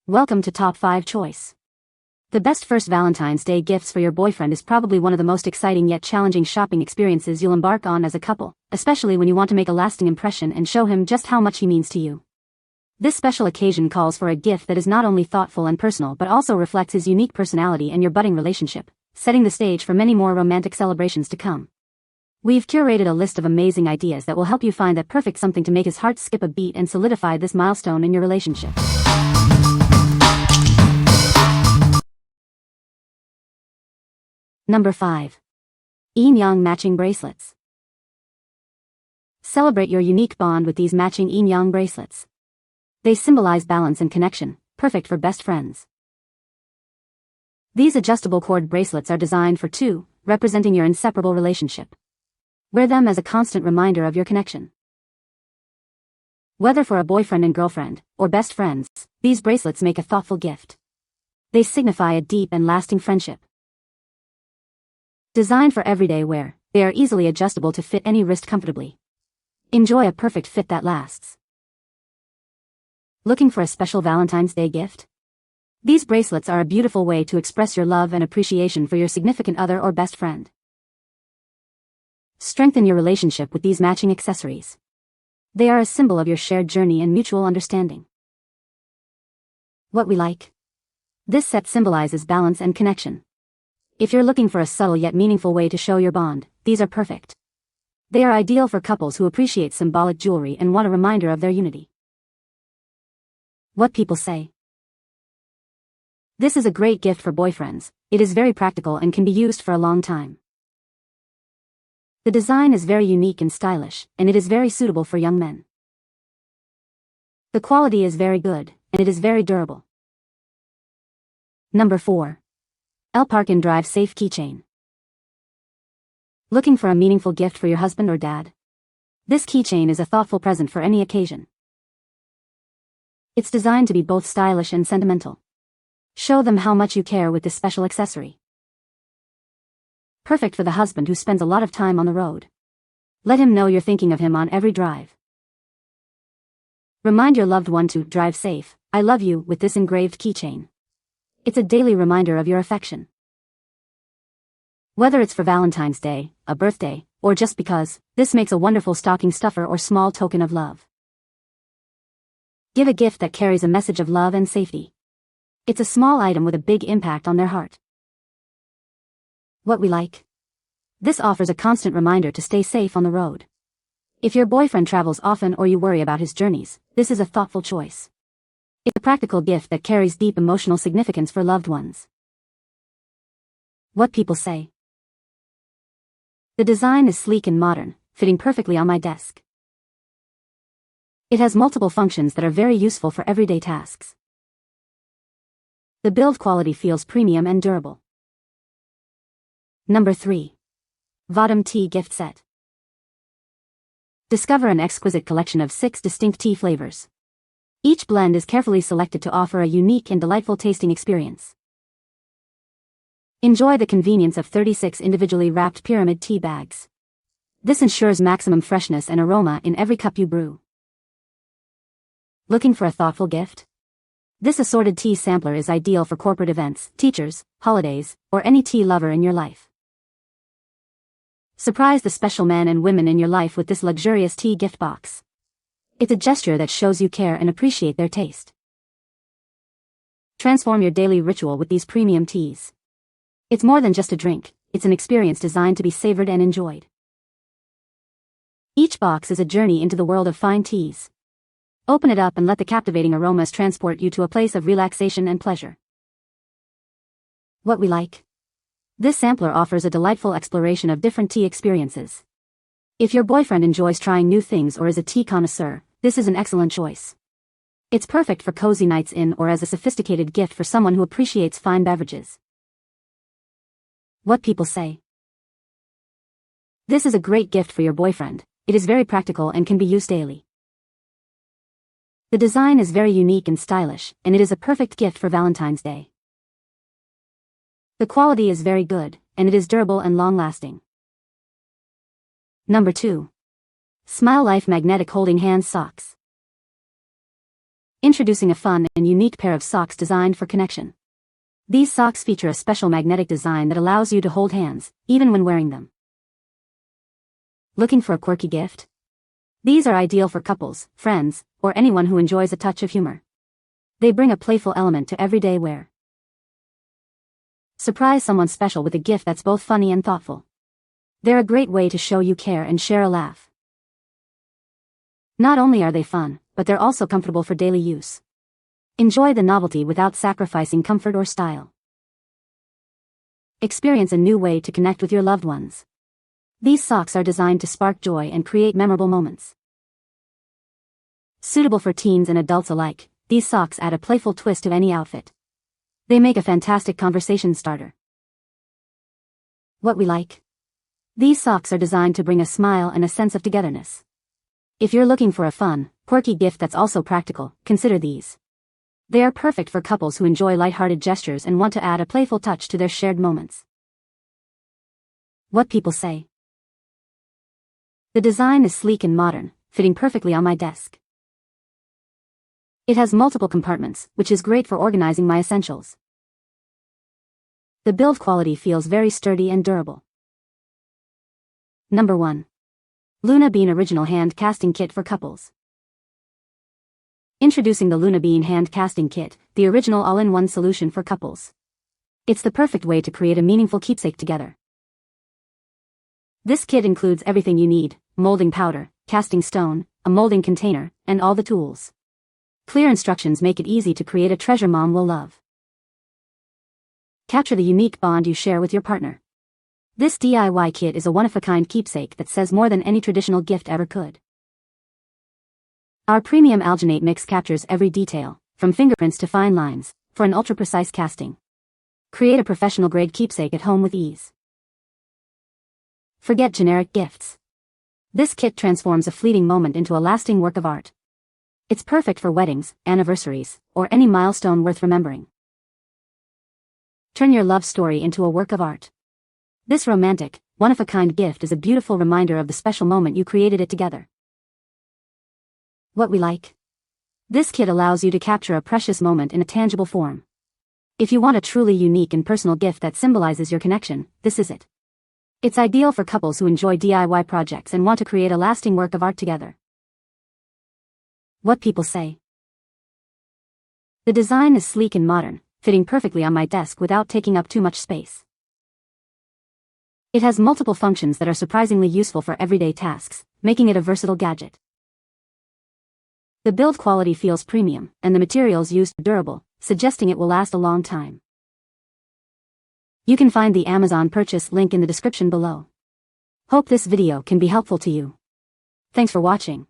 Welcome to Top 5 Choice. The best First Valentine's Day gifts for your boyfriend is probably one of the most exciting yet challenging shopping experiences you'll embark on as a couple, especially when you want to make a lasting impression and show him just how much he means to you. This special occasion calls for a gift that is not only thoughtful and personal but also reflects his unique personality and your budding relationship, setting the stage for many more romantic celebrations to come. We've curated a list of amazing ideas that will help you find that perfect something to make his heart skip a beat and solidify this milestone in your relationship. Number 5. Yin-Yang Matching Bracelets. Celebrate your unique bond with these matching yin-yang bracelets. They symbolize balance and connection, perfect for best friends. These adjustable cord bracelets are designed for two, representing your inseparable relationship. Wear them as a constant reminder of your connection. Whether for a boyfriend and girlfriend, or best friends, these bracelets make a thoughtful gift. They signify a deep and lasting friendship. Designed for everyday wear, they are easily adjustable to fit any wrist comfortably. Enjoy a perfect fit that lasts. Looking for a special Valentine's Day gift? These bracelets are a beautiful way to express your love and appreciation for your significant other or best friend. Strengthen your relationship with these matching accessories. They are a symbol of your shared journey and mutual understanding. What we like. This set symbolizes balance and connection. If you're looking for a subtle yet meaningful way to show your bond, these are perfect. They are ideal for couples who appreciate symbolic jewelry and want a reminder of their unity. What people say. This is a great gift for boyfriends. It is very practical and can be used for a long time. The design is very unique and stylish, and it is very suitable for young men. The quality is very good, and it is very durable. Number 4. LParkin Drive Safe Keychain. Looking for a meaningful gift for your husband or dad? This keychain is a thoughtful present for any occasion. It's designed to be both stylish and sentimental. Show them how much you care with this special accessory. Perfect for the husband who spends a lot of time on the road. Let him know you're thinking of him on every drive. Remind your loved one to drive safe, I love you, with this engraved keychain. It's a daily reminder of your affection. Whether it's for Valentine's Day, a birthday, or just because, this makes a wonderful stocking stuffer or small token of love. Give a gift that carries a message of love and safety. It's a small item with a big impact on their heart. What we like. This offers a constant reminder to stay safe on the road. If your boyfriend travels often or you worry about his journeys, this is a thoughtful choice. It's a practical gift that carries deep emotional significance for loved ones. What people say. The design is sleek and modern, fitting perfectly on my desk. It has multiple functions that are very useful for everyday tasks. The build quality feels premium and durable. Number 3. VAHDAM Tea Gift Set. Discover an exquisite collection of 6 distinct tea flavors. Each blend is carefully selected to offer a unique and delightful tasting experience. Enjoy the convenience of 36 individually wrapped pyramid tea bags. This ensures maximum freshness and aroma in every cup you brew. Looking for a thoughtful gift? This assorted tea sampler is ideal for corporate events, teachers, holidays, or any tea lover in your life. Surprise the special men and women in your life with this luxurious tea gift box. It's a gesture that shows you care and appreciate their taste. Transform your daily ritual with these premium teas. It's more than just a drink, it's an experience designed to be savored and enjoyed. Each box is a journey into the world of fine teas. Open it up and let the captivating aromas transport you to a place of relaxation and pleasure. What we like. This sampler offers a delightful exploration of different tea experiences. If your boyfriend enjoys trying new things or is a tea connoisseur, this is an excellent choice. It's perfect for cozy nights in or as a sophisticated gift for someone who appreciates fine beverages. What people say. This is a great gift for your boyfriend. It is very practical and can be used daily. The design is very unique and stylish, and it is a perfect gift for Valentine's Day. The quality is very good, and it is durable and long-lasting. Number 2. Smilelife Magnetic Holding Hands Socks. Introducing a fun and unique pair of socks designed for connection. These socks feature a special magnetic design that allows you to hold hands, even when wearing them. Looking for a quirky gift? These are ideal for couples, friends, or anyone who enjoys a touch of humor. They bring a playful element to everyday wear. Surprise someone special with a gift that's both funny and thoughtful. They're a great way to show you care and share a laugh. Not only are they fun, but they're also comfortable for daily use. Enjoy the novelty without sacrificing comfort or style. Experience a new way to connect with your loved ones. These socks are designed to spark joy and create memorable moments. Suitable for teens and adults alike, these socks add a playful twist to any outfit. They make a fantastic conversation starter. What we like? These socks are designed to bring a smile and a sense of togetherness. If you're looking for a fun, quirky gift that's also practical, consider these. They are perfect for couples who enjoy lighthearted gestures and want to add a playful touch to their shared moments. What people say. The design is sleek and modern, fitting perfectly on my desk. It has multiple compartments, which is great for organizing my essentials. The build quality feels very sturdy and durable. Number 1. Luna Bean Original Hand Casting Kit for Couples. Introducing the Luna Bean Hand Casting Kit, the original all-in-one solution for couples. It's the perfect way to create a meaningful keepsake together. This kit includes everything you need: molding powder, casting stone, a molding container, and all the tools. Clear instructions make it easy to create a treasure mom will love. Capture the unique bond you share with your partner. This DIY kit is a one-of-a-kind keepsake that says more than any traditional gift ever could. Our premium alginate mix captures every detail, from fingerprints to fine lines, for an ultra-precise casting. Create a professional-grade keepsake at home with ease. Forget generic gifts. This kit transforms a fleeting moment into a lasting work of art. It's perfect for weddings, anniversaries, or any milestone worth remembering. Turn your love story into a work of art. This romantic, one-of-a-kind gift is a beautiful reminder of the special moment you created it together. What we like? This kit allows you to capture a precious moment in a tangible form. If you want a truly unique and personal gift that symbolizes your connection, this is it. It's ideal for couples who enjoy DIY projects and want to create a lasting work of art together. What people say. The design is sleek and modern, fitting perfectly on my desk without taking up too much space. It has multiple functions that are surprisingly useful for everyday tasks, making it a versatile gadget. The build quality feels premium, and the materials used are durable, suggesting it will last a long time. You can find the Amazon purchase link in the description below. Hope this video can be helpful to you. Thanks for watching.